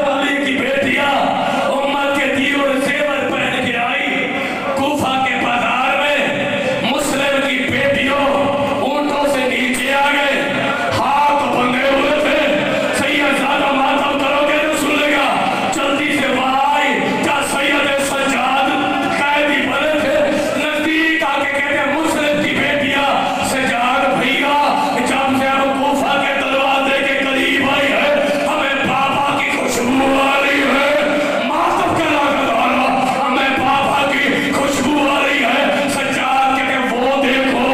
अली की बेटियां उम्मत के दिए हुए जेवर पहन के आई कूफा के बाजार में। मुस्लिम की बेटियों ऊंटों से नीचे आ गए, हाथ बंधे हुए थे। सैयदा मातम करोगे तो सुन लेगा, जल्दी से भाई क्या सैयद सज्जाद कैदी बने थे। नजदीक आके कहते मुस्लिम की बेटियां सज्जाद भैया जब से हम कूफा के दरवाजे के करीब आई है, हमें बाबा की खुशबू आ रही है। मातम करा गदारा, हमें बाबा की खुशबू आ रही है। सज्जाद कहते वो देखो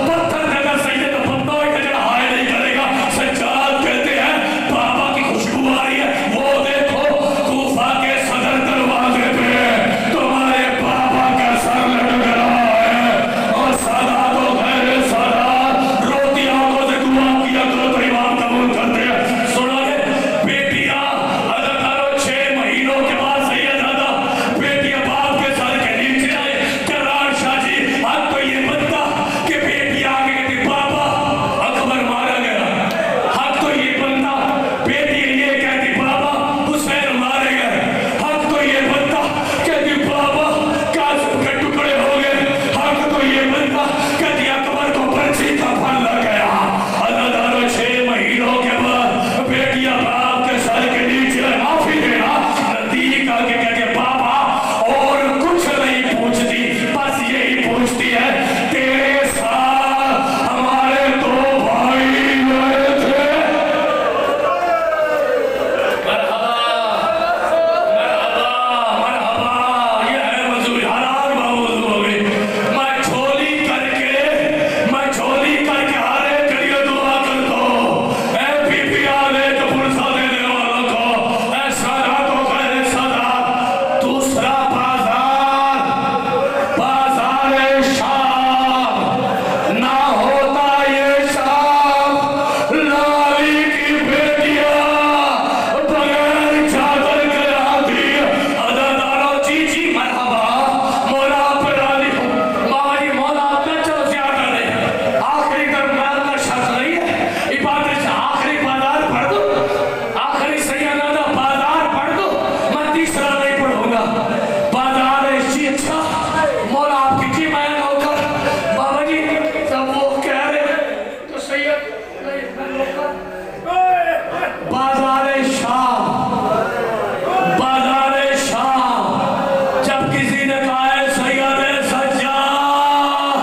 पत्थर देगा सैयद बंदा इतना हाय नहीं करेगा। सज्जाद कहते हैं बाबा की खुशबू आ रही है, वो देखो कूफा के सदर दरवाजे पे तुम्हारे बाबा का सर लटक रहा है। और सादात और गैर सादात रोती आंखों से दुआ किया करो तो इमाम कबूल करते हैं। सुनोगे बेटियां अदा करो 6 महीनों के बाद सैयदा बेटियां बाप के सर के नीचे आए। करार शाह जी अब तो ये बनता कि बेटियां आगे कहती बाबा अकबर मारा गया। हक तो ये बनता बेटी ये कहती बाबा हुसैन मारे गए। हक तो ये बनता कहती बाबा कासिम के टुकड़े हो गए। हक तो ये बनता कहती अकबर को पर्ची का फल लग गया। अदादारों 6 महीनों के बाद बेटियां बाप के सर के नीचे माफी देना नजदीक आके कहती बाबा और कुछ नहीं पूछती, बस यही पूछती है तेरे साथ हमारे 2 भाई गए थे। मरहबा मरहबा मरहबा, ये है मजूरी हरार बाबूज हो गई। मैं झोली करके हारे करिए दुआ कर दो। ऐ बीबी आले तो पुरसा देने वालों को, ऐ सादात को खैर सादात। दूसरा बाजार शाम ना होता ये शाम, लाली की बेटियां बगैर चादर के आती। अदादारों जी जी मरहबा, मौला पर राजी हो। मामा जी मौला अपना चलो ज्यादा नहीं, आखिरी दरबार का शर्त नहीं है। इबादत से आखिरी बाजार पढ़ दो, आखिरी सैयदा बाजार पढ़ दो, मैं तीसरा नहीं पढ़ूंगा। बाजार ऐसी अच्छा मौला आपकी जी मैं नौकर। बाबा जी सब वो कह रहे हैं तो सैयद नहीं मैं नौकर। बाजार शाम जब किसी ने कहा है सैयद सज्जाद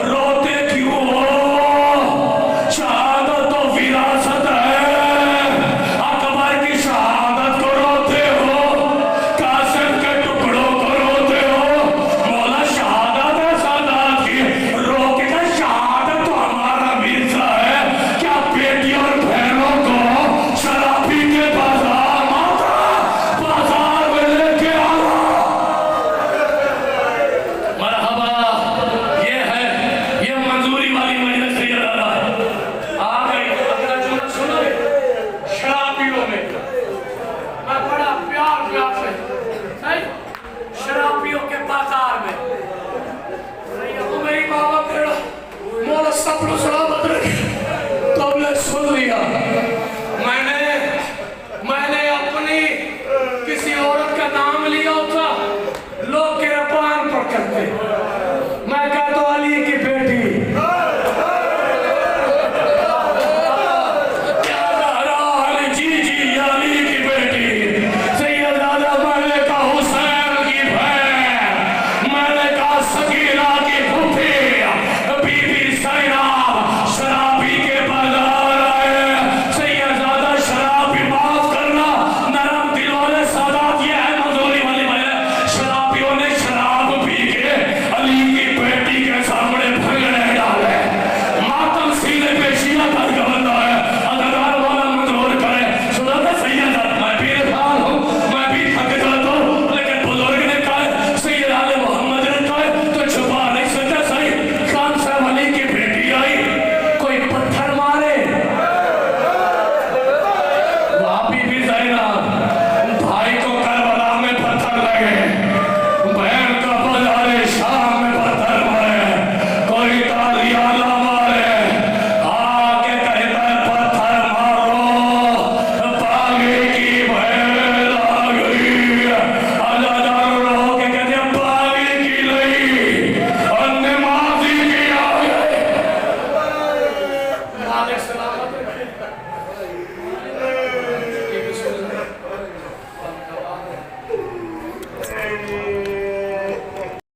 रोते क्यों हो, शहादत तो विरासत है। अकबर की शहादत को रोते हो, कासिम के टुकड़ों को रोते हो। मौला शहादत है सादात की, रोकेगा शहादत तो हमारा मिर्जा है। क्या बेटी और बहनों को शराबी के बाजार में लेके आ रहा। मरहबा, ये मंजूरी वाली मजलिस सैयदा आ गई। अगला जुमला सुनो, शराबियों में मैं बड़ा प्यार से सही शराबियों के बाजार में वो मेरी मामा पेड़ा मोला सपनों सलामत रखे तो हमने सुन लिया। मैंने अपनी किसी औरत का नाम लिया होता लोग गिरबान पर करते। मैं कहता हूं अली की बेटी जी जी अली की बेटी सैयदा मैंने कहा हुसैन की बहन, मैंने कहा सकीना की फूफी